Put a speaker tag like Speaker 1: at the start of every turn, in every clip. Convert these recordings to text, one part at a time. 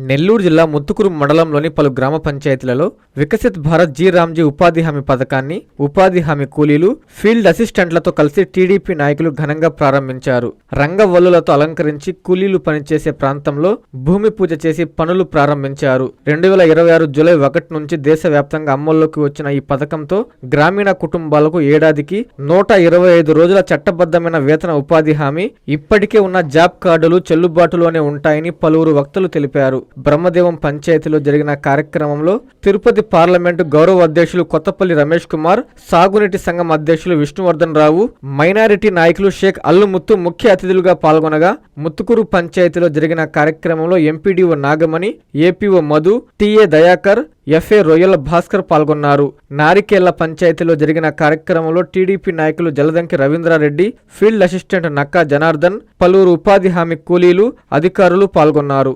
Speaker 1: నెల్లూరు జిల్లా ముత్తుకూరు మండలంలోని పలు గ్రామ పంచాయతీలలో వికసిత్ భారత్ జీ రామ్జీ ఉపాధి హామీ పథకాన్ని ఉపాధి హామీ కూలీలు ఫీల్డ్ అసిస్టెంట్లతో కలిసి టీడీపీ నాయకులు ఘనంగా ప్రారంభించారు. రంగవల్లులతో అలంకరించి కూలీలు పనిచేసే ప్రాంతంలో భూమి పూజ చేసి పనులు ప్రారంభించారు. 2026 జూలై 1 నుంచి దేశవ్యాప్తంగా అమల్లోకి వచ్చిన ఈ పథకంతో గ్రామీణ కుటుంబాలకు ఏడాదికి 125 రోజుల చట్టబద్ధమైన వేతన ఉపాధి హామీ, ఇప్పటికే ఉన్న జాబ్ కార్డులు చెల్లుబాటులోనే ఉంటాయని పలువురు వక్తలు తెలిపారు. బ్రహ్మదేవం పంచాయతీలో జరిగిన కార్యక్రమంలో తిరుపతి పార్లమెంటు గౌరవ అధ్యక్షులు కొత్తపల్లి రమేష్ కుమార్, సాగునీటి సంఘం అధ్యక్షులు విష్ణువర్ధన్ రావు, మైనారిటీ నాయకులు షేక్ అల్లుముత్తు ముఖ్య అతిథులుగా పాల్గొనగా, ముత్తుకూరు పంచాయతీలో జరిగిన కార్యక్రమంలో MPDO Nagamani, APO Madhu, TA Dayakar, FA రొయ్యల భాస్కర్ పాల్గొన్నారు. నారికేళ్ల పంచాయతీలో జరిగిన కార్యక్రమంలో టీడీపీ నాయకులు జలదంకి రవీంద్రారెడ్డి, ఫీల్డ్ అసిస్టెంట్ నక్కా జనార్దన్, పలువురు ఉపాధి హామీ కూలీలు, అధికారులు పాల్గొన్నారు.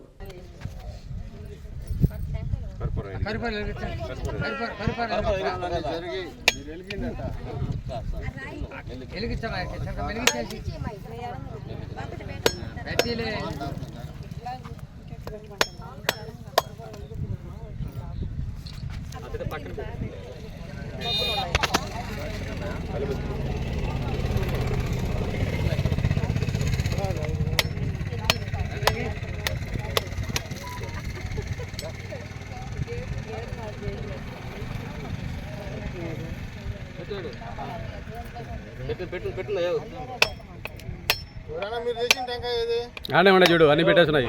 Speaker 2: ఆడేమన్నా చూడు అన్ని పెట్టేస్తున్నాయి.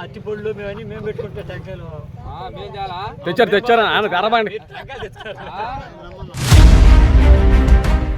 Speaker 3: అట్టిపొళ్ళు మేము పెట్టుకుంటే టెంకాయలు
Speaker 2: తెచ్చారా అరబండి.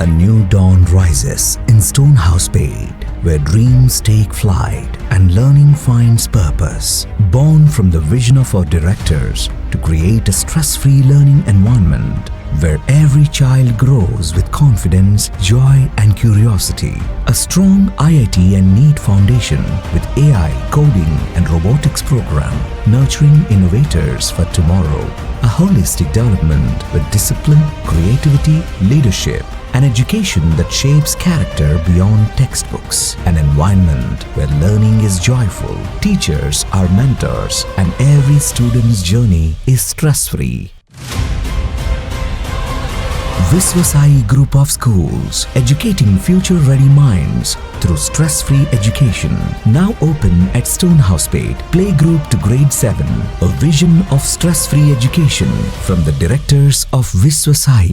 Speaker 4: A new dawn rises in Stonehouse-Pate, where dreams take flight and learning finds purpose. Born from the vision of our directors to create a stress-free learning environment where every child grows with confidence, joy and curiosity. A strong IIT and NEET foundation with AI, coding and robotics program nurturing innovators for tomorrow. A holistic development with discipline, creativity, leadership, an education that shapes character beyond textbooks, an environment where learning is joyful, teachers are mentors, and every student's journey is stress-free. Viswasai Group of Schools, educating future-ready minds through stress-free education. Now open at Stonehouse-Pate, playgroup to grade 7. A vision of stress-free education from the directors of Viswasai.